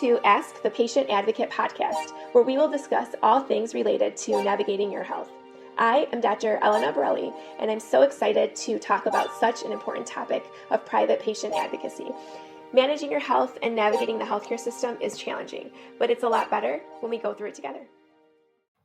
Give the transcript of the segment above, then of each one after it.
to Ask the Patient Advocate podcast, where we will discuss all things related to navigating your health. I am Dr. Elena Borrelli, and I'm so excited to talk about such an important topic of private patient advocacy. Managing your health and navigating the healthcare system is challenging, but it's a lot better when we go through it together.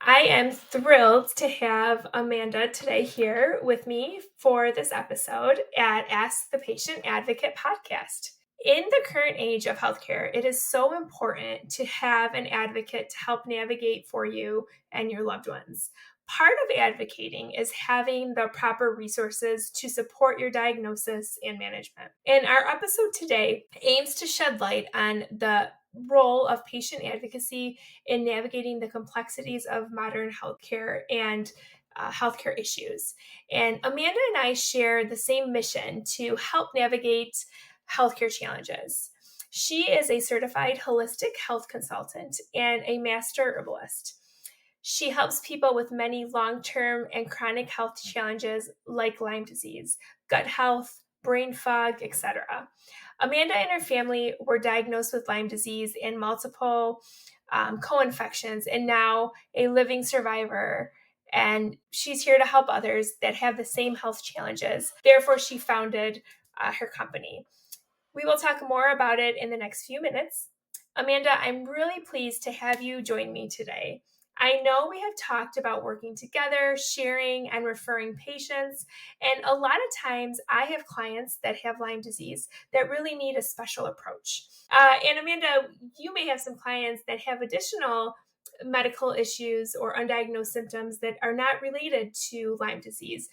I am thrilled to have Amanda today here with me for this episode at Ask the Patient Advocate podcast. In the current age of healthcare, it is so important to have an advocate to help navigate for you and your loved ones. Part of advocating is having the proper resources to support your diagnosis and management. And our episode today aims to shed light on the role of patient advocacy in navigating the complexities of modern healthcare and healthcare issues. And Amanda and I share the same mission to help navigate healthcare challenges. She is a certified holistic health consultant and a master herbalist. She helps people with many long-term and chronic health challenges like Lyme disease, gut health, brain fog, etc. Amanda and her family were diagnosed with Lyme disease and multiple co-infections, and now a living survivor. And she's here to help others that have the same health challenges. Therefore, she founded her company. We will talk more about it in the next few minutes. Amanda, I'm really pleased to have you join me today. I know we have talked about working together, sharing and referring patients, and a lot of times I have clients that have Lyme disease that really need a special approach. And Amanda, you may have some clients that have additional medical issues or undiagnosed symptoms that are not related to Lyme disease,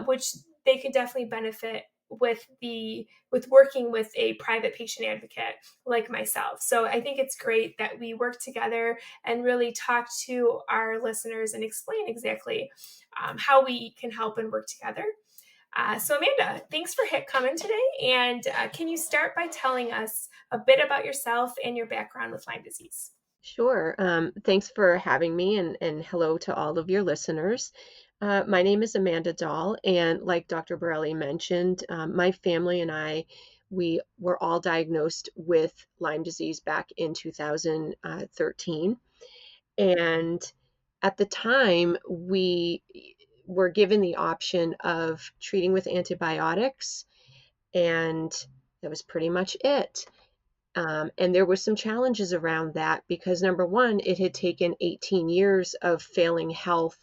which they could definitely benefit with working with a private patient advocate like myself. So I think it's great that we work together and really talk to our listeners and explain exactly how we can help and work together. So Amanda, thanks for coming today. And can you start by telling us a bit about yourself and your background with Lyme disease? Sure. Thanks for having me, and hello to all of your listeners. My name is Amanda Dahl, and like Dr. Borrelli mentioned, my family and I, we were all diagnosed with Lyme disease back in 2013. And at the time, we were given the option of treating with antibiotics, and that was pretty much it. And there were some challenges around that because, number one, it had taken 18 years of failing health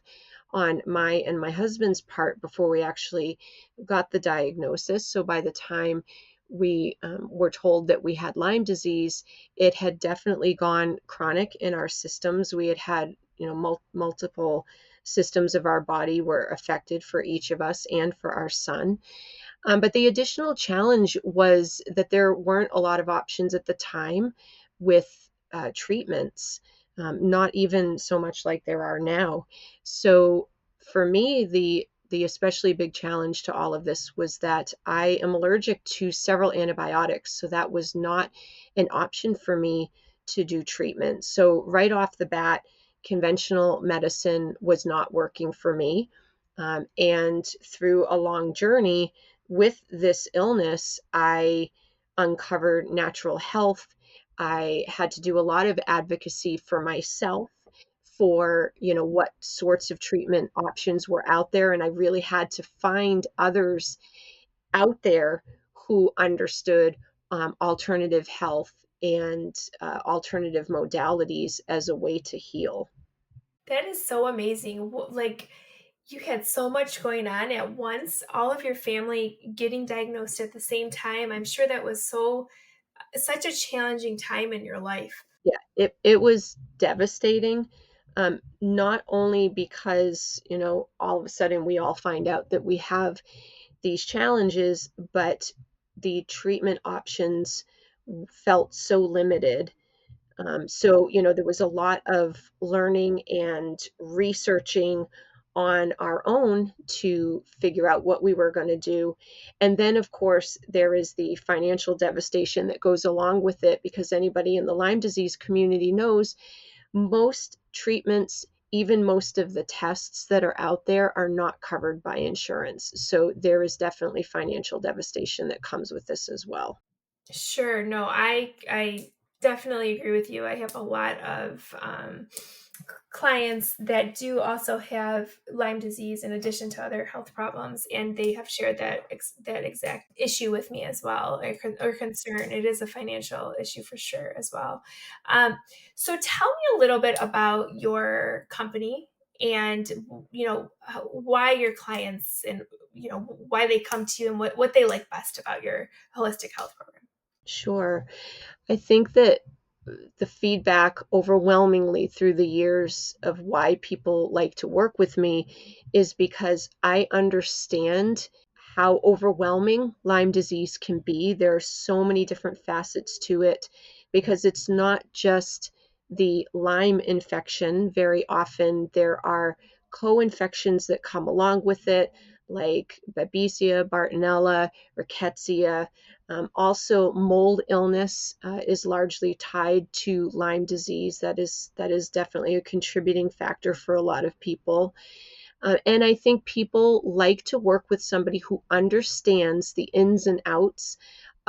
on my and my husband's part before we actually got the diagnosis. So by the time we were told that we had Lyme disease, it had definitely gone chronic in our systems. We had multiple systems of our body were affected for each of us and for our son. But the additional challenge was that there weren't a lot of options at the time with treatments, not even so much like there are now. So for me, the especially big challenge to all of this was that I am allergic to several antibiotics. So that was not an option for me to do treatment. So right off the bat, conventional medicine was not working for me. And through a long journey with this illness, I uncovered natural health. I had to do a lot of advocacy for myself for, what sorts of treatment options were out there. And I really had to find others out there who understood alternative health and alternative modalities as a way to heal. That is so amazing. You had so much going on at once, all of your family getting diagnosed at the same time. I'm sure that was such a challenging time in your life. Yeah, it was devastating. Not only because, all of a sudden we all find out that we have these challenges, but the treatment options felt so limited. So, there was a lot of learning and researching on our own to figure out what we were going to do. And then, of course, there is the financial devastation that goes along with it because anybody in the Lyme disease community knows most treatments, even most of the tests that are out there, are not covered by insurance. So there is definitely financial devastation that comes with this as well. Sure. No, I Definitely agree with you. I have a lot of clients that do also have Lyme disease in addition to other health problems, and they have shared that exact issue with me as well, or concern. It is a financial issue for sure as well. Um, so tell me a little bit about your company and why your clients and why they come to you and what they like best about your holistic health program. Sure. I think that the feedback overwhelmingly through the years of why people like to work with me is because I understand how overwhelming Lyme disease can be. There are so many different facets to it because it's not just the Lyme infection. Very often there are co-infections that come along with it, like Babesia, Bartonella, Rickettsia. Also, mold illness is largely tied to Lyme disease. That is definitely a contributing factor for a lot of people. And I think people like to work with somebody who understands the ins and outs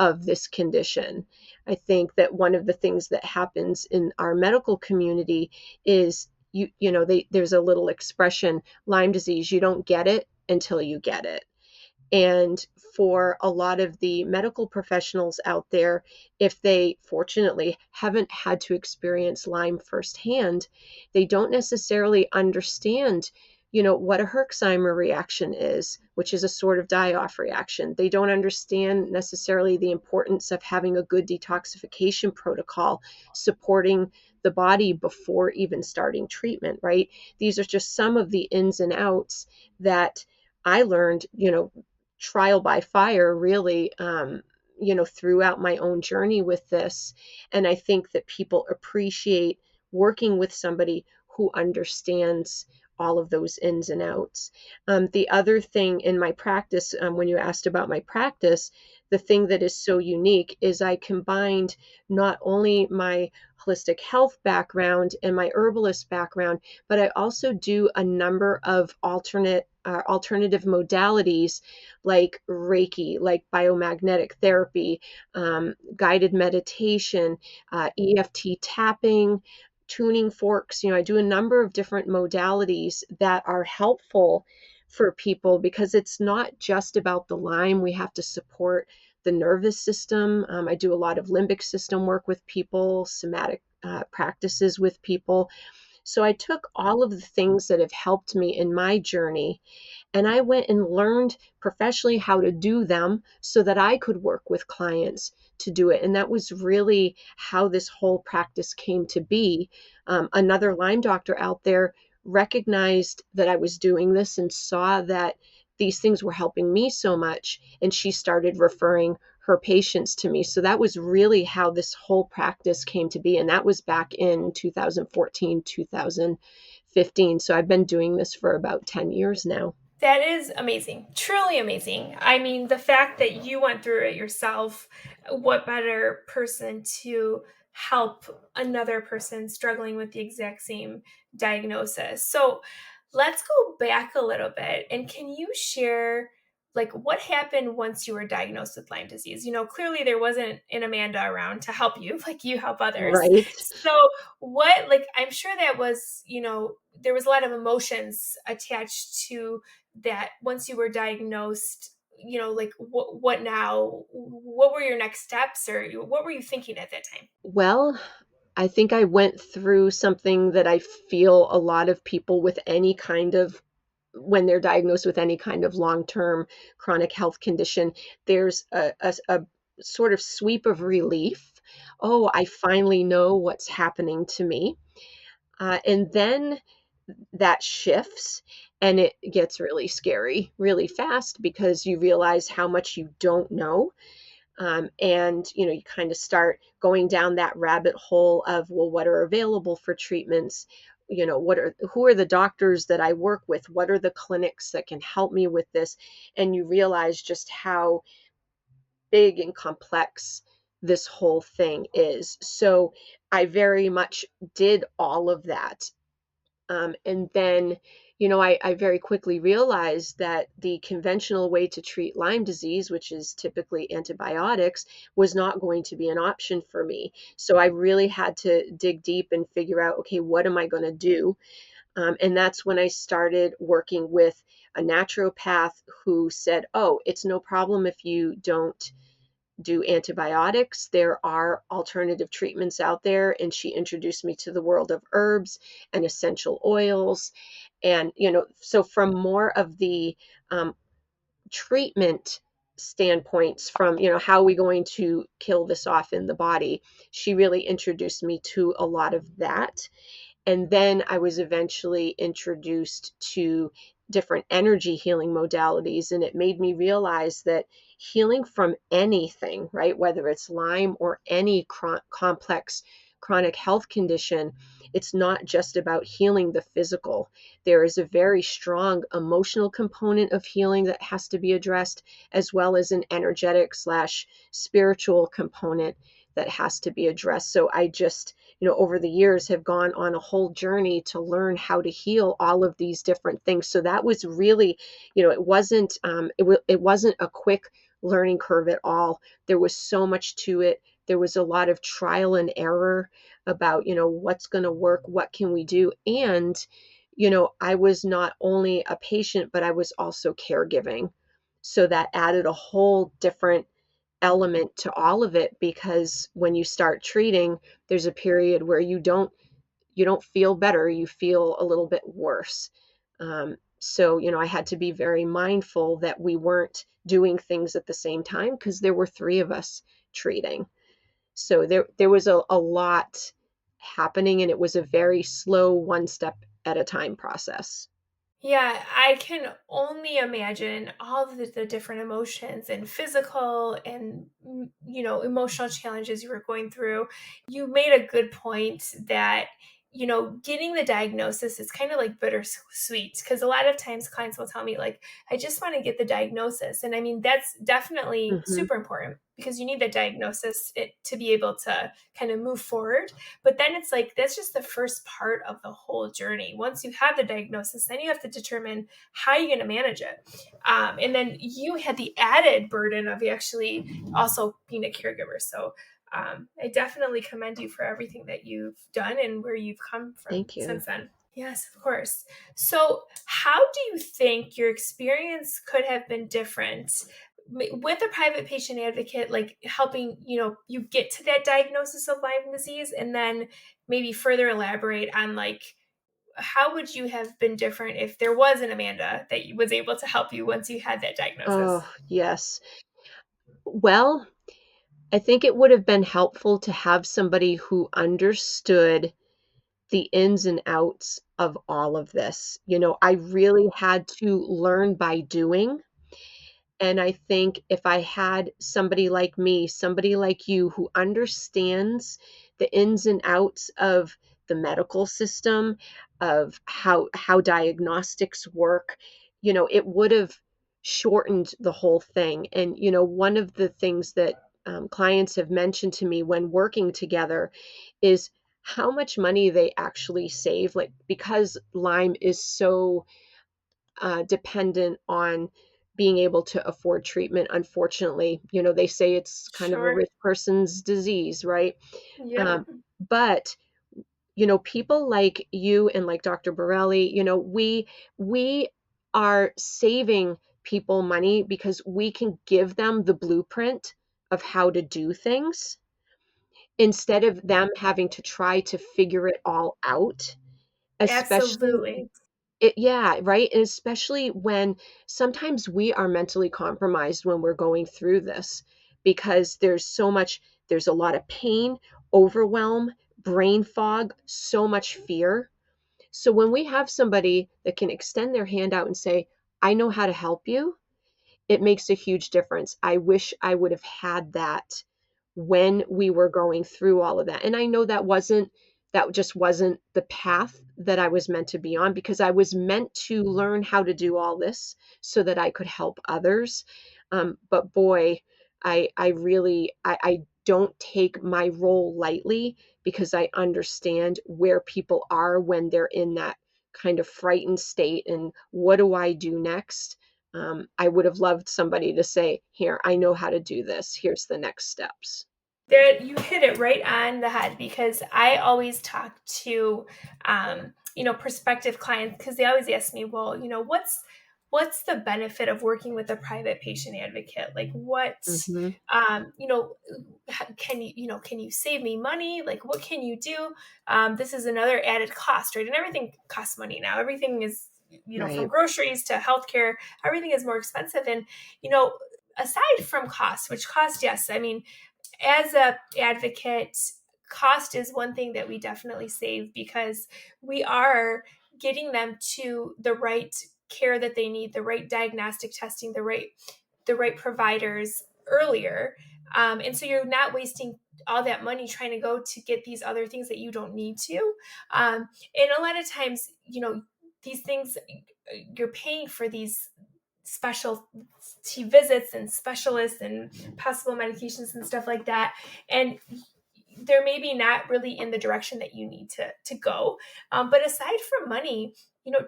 of this condition. I think that one of the things that happens in our medical community is there's a little expression, Lyme disease, you don't get it until you get it. And for a lot of the medical professionals out there, if they fortunately haven't had to experience Lyme firsthand, they don't necessarily understand, what a Herxheimer reaction is, which is a sort of die-off reaction. They don't understand necessarily the importance of having a good detoxification protocol supporting the body before even starting treatment, right? These are just some of the ins and outs that I learned, trial by fire, really, throughout my own journey with this. And I think that people appreciate working with somebody who understands all of those ins and outs. The other thing in my practice, when you asked about my practice, the thing that is so unique is I combined not only my holistic health background and my herbalist background, but I also do a number of alternative modalities like Reiki, like biomagnetic therapy, guided meditation, EFT tapping, tuning forks. I do a number of different modalities that are helpful for people because it's not just about the Lyme. We have to support the nervous system. I do a lot of limbic system work with people, somatic practices with people. So I took all of the things that have helped me in my journey and I went and learned professionally how to do them so that I could work with clients to do it. And that was really how this whole practice came to be. Another Lyme doctor out there recognized that I was doing this and saw that these things were helping me so much. And she started referring her patients to me. So that was really how this whole practice came to be. And that was back in 2014, 2015. So I've been doing this for about 10 years now. That is amazing. Truly amazing. I mean, the fact that you went through it yourself, what better person to help another person struggling with the exact same diagnosis? So let's go back a little bit. And can you share, like, what happened once you were diagnosed with Lyme disease? Clearly there wasn't an Amanda around to help you like you help others. Right. So I'm sure that was, there was a lot of emotions attached to that once you were diagnosed, like what now? What were your next steps, or what were you thinking at that time? Well, I think I went through something that I feel a lot of people with any kind of when they're diagnosed with any kind of long-term chronic health condition, there's a sort of sweep of relief. Oh, I finally know what's happening to me. And then that shifts and it gets really scary really fast because you realize how much you don't know. And you kind of start going down that rabbit hole of, well, what are available for treatments? Who are the doctors that I work with? What are the clinics that can help me with this? And you realize just how big and complex this whole thing is. So I very much did all of that. And then, I very quickly realized that the conventional way to treat Lyme disease, which is typically antibiotics, was not going to be an option for me. So I really had to dig deep and figure out, okay, what am I going to do? And that's when I started working with a naturopath who said, oh, it's no problem if you don't do antibiotics. There are alternative treatments out there. And she introduced me to the world of herbs and essential oils. And, so from more of the um, treatment standpoints, from, how are we going to kill this off in the body, she really introduced me to a lot of that. And then I was eventually introduced to different energy healing modalities. And it made me realize that healing from anything, right, whether it's Lyme or any complex chronic health condition, it's not just about healing the physical. There is a very strong emotional component of healing that has to be addressed, as well as an energetic / spiritual component that has to be addressed. So I just, over the years have gone on a whole journey to learn how to heal all of these different things. So that was really, it wasn't a quick learning curve at all. There was so much to it. There was a lot of trial and error about, what's going to work, what can we do? And, I was not only a patient, but I was also caregiving. So that added a whole different element to all of it, because when you start treating, there's a period where you don't feel better, you feel a little bit worse. So I had to be very mindful that we weren't doing things at the same time, because there were three of us treating. So there was a lot happening, and it was a very slow, one step at a time process. Yeah, I can only imagine all of the different emotions and physical and emotional challenges you were going through. You made a good point that getting the diagnosis is kind of like bittersweet, because a lot of times clients will tell me like, I just want to get the diagnosis, and I mean that's definitely Hmm. super important because you need the diagnosis to be able to kind of move forward. But then it's like, that's just the first part of the whole journey. Once you have the diagnosis, then you have to determine how you're going to manage it. And then you had the added burden of actually also being a caregiver. So I definitely commend you for everything that you've done and where you've come from Thank you. since then. Yes, of course. So, how do you think your experience could have been different with a private patient advocate, like helping you get to that diagnosis of Lyme disease, and then maybe further elaborate on like how would you have been different if there was an Amanda that was able to help you once you had that diagnosis? Oh, yes. Well, I think it would have been helpful to have somebody who understood the ins and outs of all of this. I really had to learn by doing. And I think if I had somebody like me, somebody like you, who understands the ins and outs of the medical system, of how diagnostics work, it would have shortened the whole thing. And one of the things that clients have mentioned to me when working together is how much money they actually save, like, because Lyme is so dependent on being able to afford treatment. Unfortunately, they say it's kind of a Sure. rich person's disease, right? Yep. But people like you and like Dr. Borrelli, we are saving people money because we can give them the blueprint of how to do things, instead of them having to try to figure it all out, especially. Absolutely. Yeah, right? And especially when sometimes we are mentally compromised when we're going through this, because there's a lot of pain, overwhelm, brain fog, so much fear. So when we have somebody that can extend their hand out and say, I know how to help you, it makes a huge difference. I wish I would have had that when we were going through all of that. And I know that just wasn't the path that I was meant to be on, because I was meant to learn how to do all this so that I could help others. But boy, I really, I don't take my role lightly, because I understand where people are when they're in that kind of frightened state and what do I do next? I would have loved somebody to say, here, I know how to do this. Here's the next steps. There, you hit it right on the head, because I always talk to, prospective clients, because they always ask me, well, what's the benefit of working with a private patient advocate? Like, what, Mm-hmm. um, you know, can you save me money? Like, what can you do? This is another added cost, right? And everything costs money now. Everything is, from Right. groceries to healthcare, everything is more expensive. And, you know, aside from cost, which cost, yes, I mean, as a advocate, cost is one thing that we definitely save, because we are getting them to the right care that they need, the right diagnostic testing, the right providers earlier. And so you're not wasting all that money trying to go to get these other things that you don't need to. And a lot of times, these things, you're paying for these specialty visits and specialists and possible medications and stuff like that. And they're maybe not really in the direction that you need to go. But aside from money,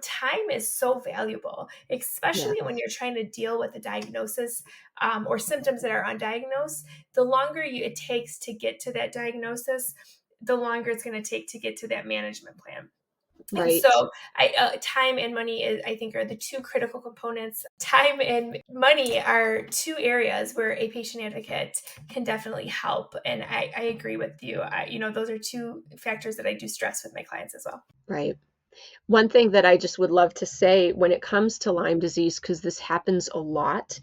time is so valuable, Yeah. especially when you're trying to deal with a diagnosis, or symptoms that are undiagnosed. The longer it takes to get to that diagnosis, the longer it's going to take to get to that management plan. And Right. so, time and money I think, are the two critical components. Time and money are two areas where a patient advocate can definitely help. And I agree with you. Those are two factors that I do stress with my clients as well. Right. One thing that I just would love to say when it comes to Lyme disease, because this happens a lot,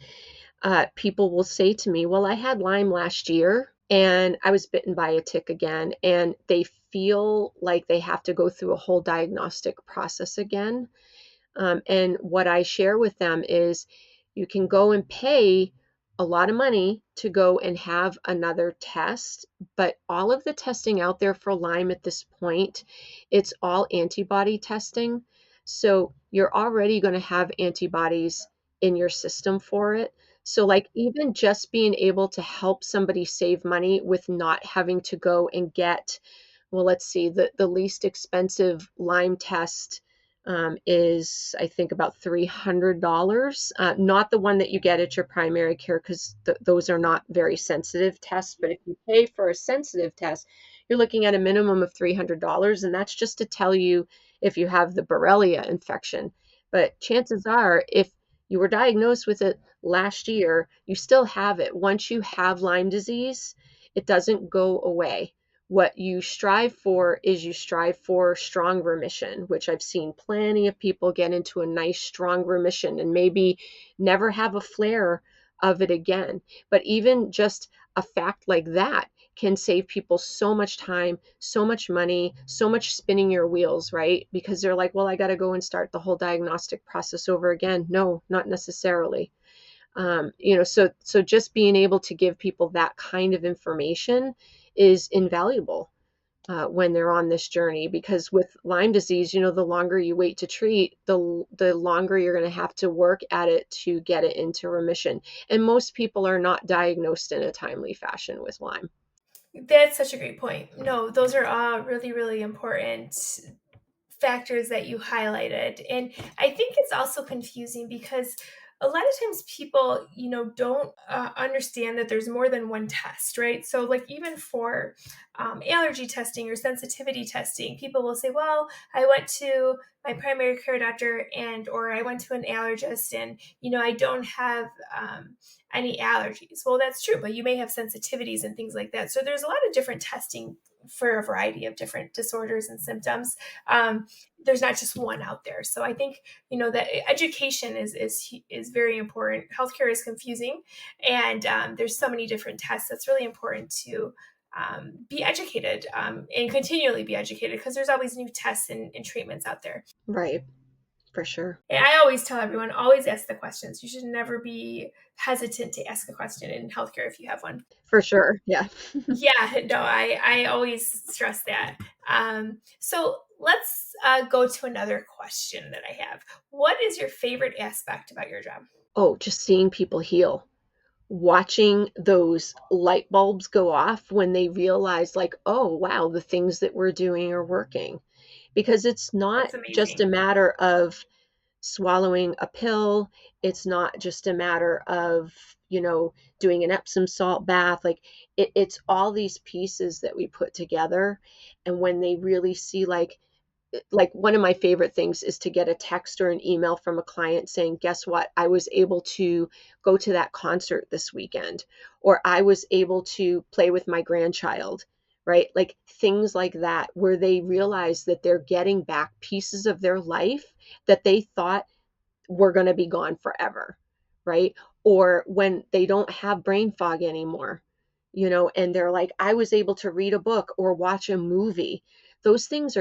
people will say to me, well, I had Lyme last year and I was bitten by a tick again. And they feel like they have to go through a whole diagnostic process again. And what I share with them is you can go and pay a lot of money to go and have another test, but all of the testing out there for Lyme at this point, it's all antibody testing. So you're already going to have antibodies in your system for it. So, like, even just being able to help somebody save money with not having to go and get, well, let's see, the least expensive Lyme test is, I think, about $300. Not the one that you get at your primary care, because those are not very sensitive tests. But if you pay for a sensitive test, you're looking at a minimum of $300. And that's just to tell you if you have the Borrelia infection. But chances are, if you were diagnosed with it last year, you still have it. Once you have Lyme disease, it doesn't go away. What you strive for is you strive for strong remission, which I've seen plenty of people get into a nice strong remission and maybe never have a flare of it again. But even just a fact like that can save people so much time, so much money, so much spinning your wheels, right? Because they're like, well, I got to go and start the whole diagnostic process over again. No, not necessarily. So just being able to give people that kind of information is invaluable when they're on this journey, because with Lyme disease, the longer you wait to treat, the longer you're going to have to work at it to get it into remission. And most people are not diagnosed in a timely fashion with Lyme. That's such a great point. No, those are all really, really important factors that you highlighted. And I think it's also confusing, because a lot of times people, don't understand that there's more than one test, right? So, like, even for allergy testing or sensitivity testing, people will say, well, I went to my primary care doctor, or I went to an allergist, and, I don't have any allergies. Well, that's true, but you may have sensitivities and things like that. So there's a lot of different testing for a variety of different disorders and symptoms. There's not just one out there. So I think, that education is very important. Healthcare is confusing, and there's so many different tests. That's really important to be educated, and continually be educated, because there's always new tests and treatments out there. Right, for sure. And I always tell everyone, always ask the questions. You should never be hesitant to ask a question in healthcare if you have one. For sure. Yeah. Yeah, no, I always stress that. So let's go to another question that I have. What is your favorite aspect about your job? Oh, just seeing people heal. watching those light bulbs go off when they realize, like, oh, wow, the things that we're doing are working. Because it's not That's just a amazing. matter of swallowing a pill. It's not just a matter of, doing an Epsom salt bath. Like it's all these pieces that we put together. And when they really see, like one of my favorite things is to get a text or an email from a client saying, guess what? I was able to go to that concert this weekend, or I was able to play with my grandchild, right? Like things like that, where they realize that they're getting back pieces of their life that they thought were going to be gone forever, right? Or when they don't have brain fog anymore, and they're like, I was able to read a book or watch a movie. Those things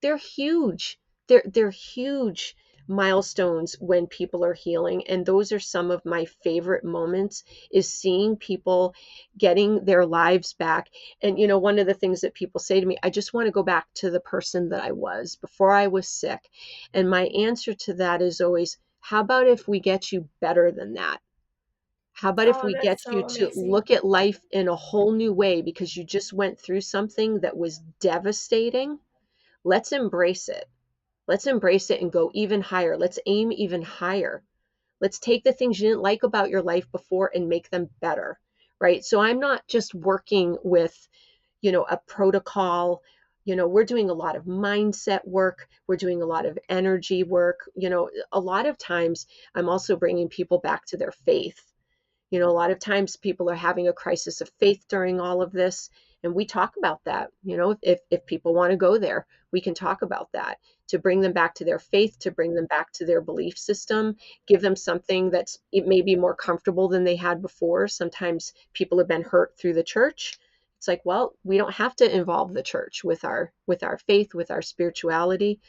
they're huge. They're huge milestones when people are healing, and those are some of my favorite moments, is seeing people getting their lives back. And one of the things that people say to me, I just want to go back to the person that I was before I was sick. And my answer to that is always, how about if we get you better than that? How about if Oh, we that's get you so to amazing. look at life in a whole new way because you just went through something that was devastating? Let's embrace it. Let's embrace it and go even higher. Let's aim even higher. Let's take the things you didn't like about your life before and make them better, right? So I'm not just working with, a protocol. We're doing a lot of mindset work. We're doing a lot of energy work. A lot of times I'm also bringing people back to their faith. A lot of times people are having a crisis of faith during all of this, and we talk about that. If people want to go there, we can talk about that, to bring them back to their faith, to bring them back to their belief system, give them something that's, it may be more comfortable than they had before. Sometimes people have been hurt through the church. It's like, well, we don't have to involve the church with our faith, with our spirituality.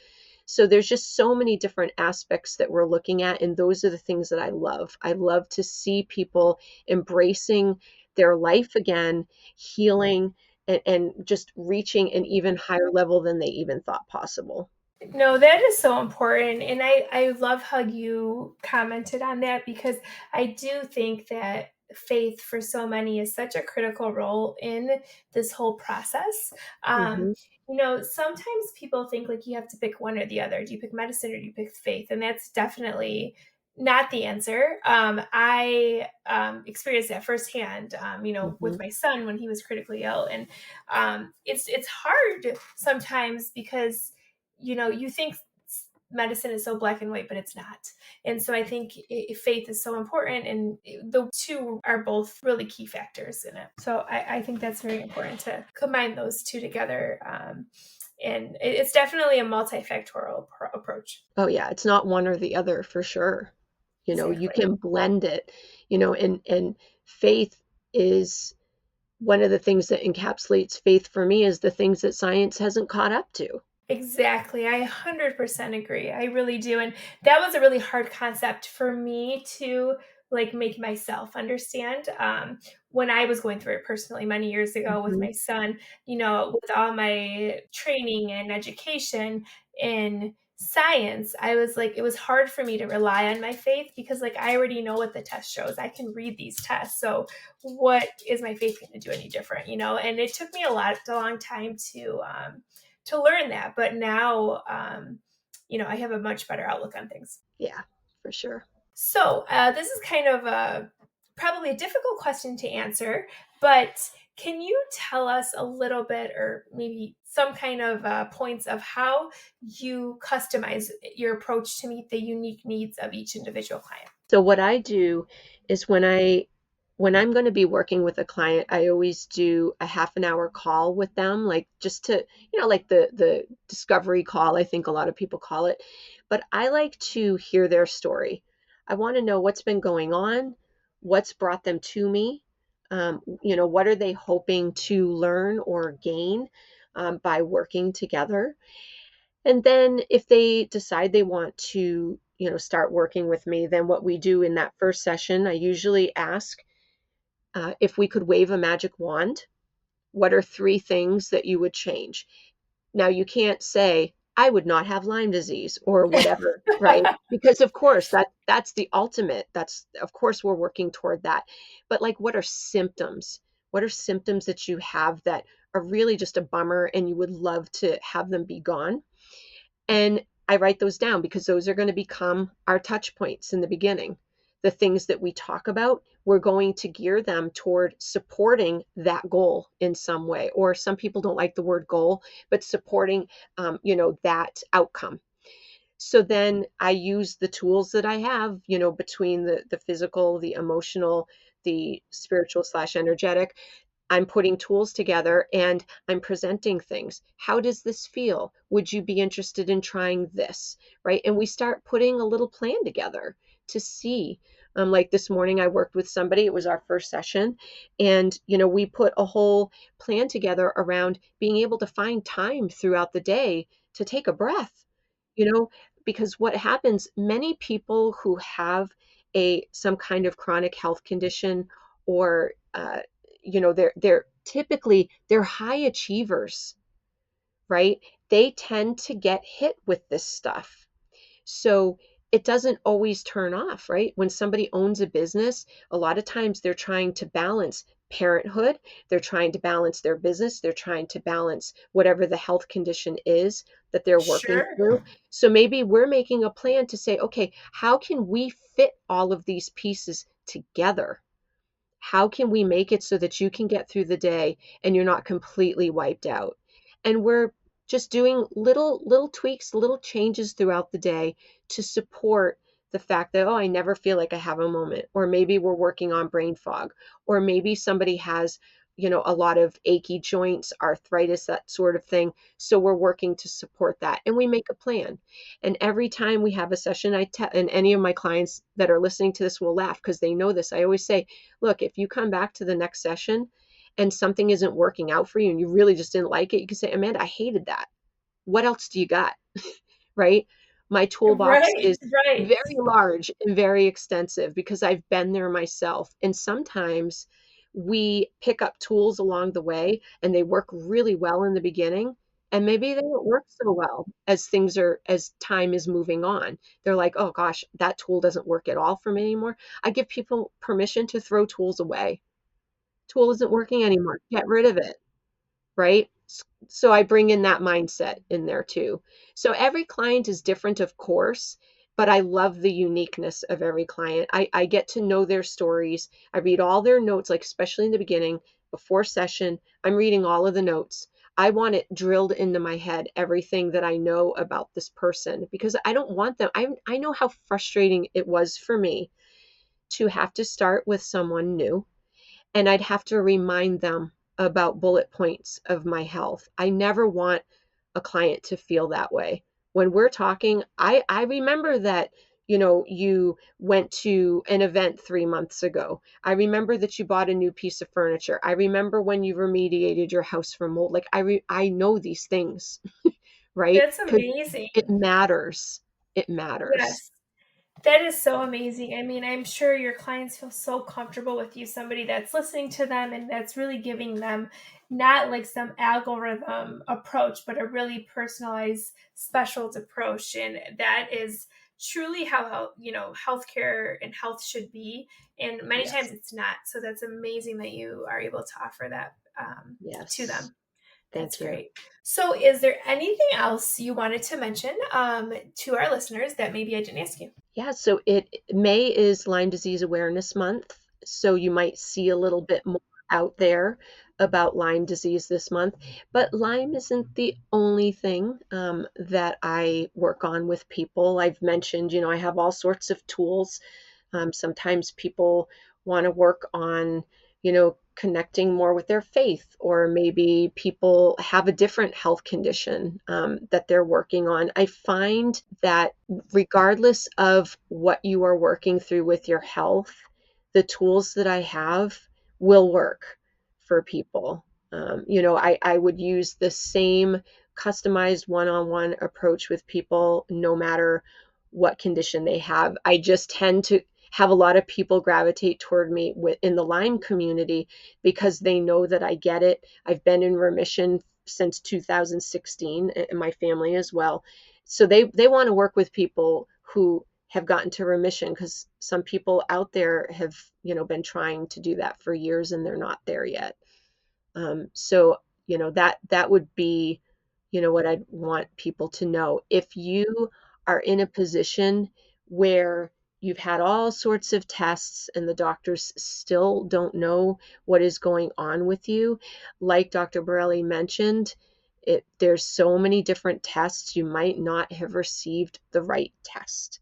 So there's just so many different aspects that we're looking at, and those are the things that I love. I love to see people embracing their life again, healing, and just reaching an even higher level than they even thought possible. No, that is so important. And I love how you commented on that, because I do think that faith for so many is such a critical role in this whole process. Um, Hmm. Sometimes people think like you have to pick one or the other. Do you pick medicine or do you pick faith? And that's definitely not the answer. I experienced that firsthand, Hmm. with my son when he was critically ill. And it's hard sometimes because you think medicine is so black and white, but it's not. And so I think faith is so important, and the two are both really key factors in it. So I think that's very important to combine those two together. And it's definitely a multifactorial approach. Oh yeah, it's not one or the other for sure. You Exactly. can blend it, and faith is one of the things that encapsulates faith for me, is the things that science hasn't caught up to. Exactly. I 100% agree. I really do. And that was a really hard concept for me to like make myself understand. When I was going through it personally many years ago with Hmm. my son, with all my training and education in science, I was like, it was hard for me to rely on my faith because like I already know what the test shows. I can read these tests. So what is my faith going to do any different? And it took me a long time to learn that. But now, I have a much better outlook on things. Yeah, for sure. So this is kind of probably a difficult question to answer, but can you tell us a little bit, or maybe some kind of points of how you customize your approach to meet the unique needs of each individual client? So what I do is when I'm going to be working with a client, I always do a half an hour call with them, like just to, like the discovery call, I think a lot of people call it. But I like to hear their story. I want to know what's been going on, what's brought them to me, what are they hoping to learn or gain by working together. And then if they decide they want to, start working with me, then what we do in that first session, I usually ask if we could wave a magic wand, what are 3 things that you would change? Now, you can't say, I would not have Lyme disease or whatever, right? Because of course that's the ultimate. That's of course we're working toward that. But like what are symptoms? What are symptoms that you have that are really just a bummer and you would love to have them be gone? And I write those down because those are going to become our touch points in the beginning. The things that we talk about, we're going to gear them toward supporting that goal in some way. Or some people don't like the word goal, but supporting, that outcome. So then I use the tools that I have, between the physical, the emotional, the spiritual slash energetic. I'm putting tools together and I'm presenting things. How does this feel? Would you be interested in trying this? Right. And we start putting a little plan together to see. Like this morning, I worked with somebody, it was our first session. And, we put a whole plan together around being able to find time throughout the day to take a breath, you know, because what happens, many people who have some kind of chronic health condition or, they're typically they're high achievers, right? They tend to get hit with this stuff. So it doesn't always turn off, right? When somebody owns a business, a lot of times they're trying to balance parenthood, they're trying to balance their business, they're trying to balance whatever the health condition is that they're working Sure. through. So maybe we're making a plan to say, okay, how can we fit all of these pieces together? How can we make it so that you can get through the day and you're not completely wiped out? And we're just doing little tweaks, little changes throughout the day to support the fact that, oh, I never feel like I have a moment. Or maybe we're working on brain fog. Or maybe somebody has, a lot of achy joints, arthritis, that sort of thing. So we're working to support that. And we make a plan. And every time we have a session, and any of my clients that are listening to this will laugh because they know this. I always say, look, if you come back to the next session and something isn't working out for you and you really just didn't like it, you can say, Amanda, I hated that. What else do you got? Right? My toolbox Right, is right. very large and very extensive because I've been there myself. And sometimes we pick up tools along the way and they work really well in the beginning. And maybe they don't work so well as time is moving on. They're like, oh gosh, that tool doesn't work at all for me anymore. I give people permission to throw tools away. Tool isn't working anymore. Get rid of it, right? So I bring in that mindset in there too. So every client is different, of course, but I love the uniqueness of every client. I get to know their stories. I read all their notes, like especially in the beginning, before session, I'm reading all of the notes. I want it drilled into my head, everything that I know about this person, because I don't want them. I know how frustrating it was for me to have to start with someone new and I'd have to remind them about bullet points of my health. I never want a client to feel that way. When we're talking, I remember that, you went to an event 3 months ago. I remember that you bought a new piece of furniture. I remember when you remediated your house from mold. Like I know these things, right? That's Because amazing. it matters. It matters. Yes. That is so amazing. I mean, I'm sure your clients feel so comfortable with you, somebody that's listening to them and that's really giving them not like some algorithm approach, but a really personalized, special approach. And that is truly how healthcare and health should be. And many times Yes. it's not. So that's amazing that you are able to offer that to Yes. them. That's Thank you. great. So, is there anything else you wanted to mention to our listeners that maybe I didn't ask you? Yeah, so May is Lyme Disease Awareness Month, so you might see a little bit more out there about Lyme disease this month. But Lyme isn't the only thing that I work on with people. I've mentioned, I have all sorts of tools. Sometimes people want to work on, connecting more with their faith, or maybe people have a different health condition that they're working on. I find that regardless of what you are working through with your health, the tools that I have will work for people. I would use the same customized one-on-one approach with people no matter what condition they have. I just tend to have a lot of people gravitate toward me in the Lyme community because they know that I get it. I've been in remission since 2016, and my family as well. So they want to work with people who have gotten to remission, because some people out there have, been trying to do that for years and they're not there yet. So, that would be, what I'd want people to know. If you are in a position where you've had all sorts of tests and the doctors still don't know what is going on with you, like Dr. Borrelli mentioned, there's so many different tests, you might not have received the right test.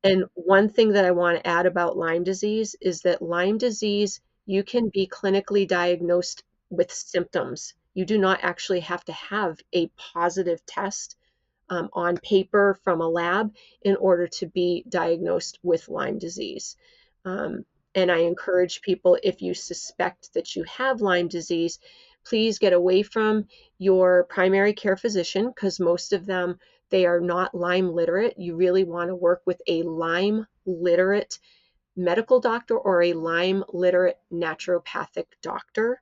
And one thing that I want to add about Lyme disease is that Lyme disease, you can be clinically diagnosed with symptoms. You do not actually have to have a positive test on paper from a lab in order to be diagnosed with Lyme disease. And I encourage people, if you suspect that you have Lyme disease, please get away from your primary care physician, because most of them, they are not Lyme literate. You really want to work with a Lyme literate medical doctor or a Lyme literate naturopathic doctor.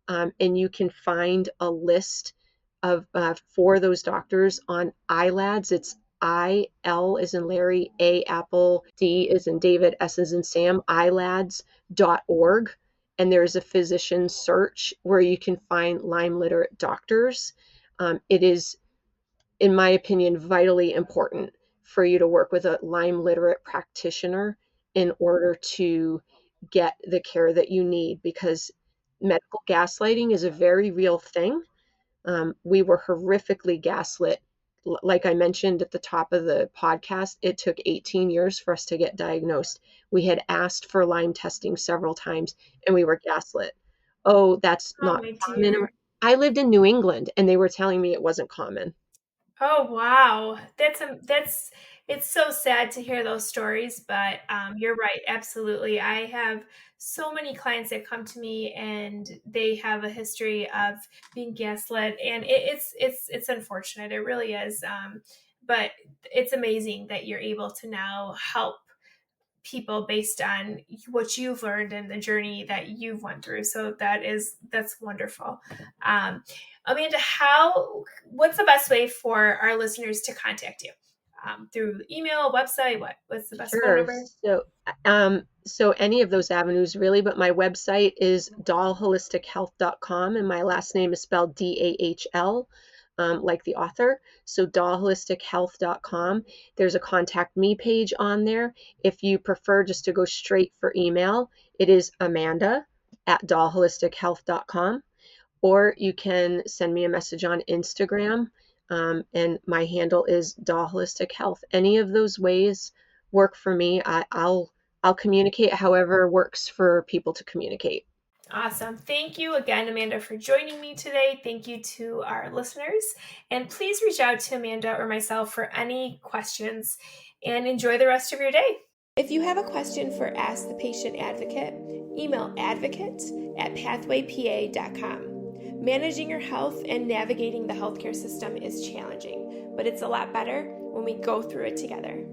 And you can find a list of for those doctors on iLads. It's IL as in Larry, A apple, D as in David, S as in Sam, iLads.org. And there's a physician search where you can find Lyme literate doctors. It is, in my opinion, vitally important for you to work with a Lyme literate practitioner in order to get the care that you need, because medical gaslighting is a very real thing. We were horrifically gaslit. Like I mentioned at the top of the podcast, it took 18 years for us to get diagnosed. We had asked for Lyme testing several times and we were gaslit. Oh, that's Oh not my common. dear. I lived in New England and they were telling me it wasn't common. Oh wow. That's it's so sad to hear those stories, but you're right, absolutely. I have so many clients that come to me and they have a history of being gaslit, and it's unfortunate. It really is. But it's amazing that you're able to now help people based on what you've learned and the journey that you've went through. So that's wonderful. Um, Amanda, what's the best way for our listeners to contact you? Through email, website, what's the best phone Sure. number? So any of those avenues really, but my website is dahlholistichealth.com, and my last name is spelled Dahl, like the author. So dahlholistichealth.com. There's a contact me page on there. If you prefer just to go straight for email, it is Amanda@dahlholistichealth.com, or you can send me a message on Instagram, and my handle is Dahl Holistic Health. Any of those ways work for me. I'll communicate however works for people to communicate. Awesome. Thank you again, Amanda, for joining me today. Thank you to our listeners. And please reach out to Amanda or myself for any questions, and enjoy the rest of your day. If you have a question for Ask the Patient Advocate, email advocate@pathwaypa.com. Managing your health and navigating the healthcare system is challenging, but it's a lot better when we go through it together.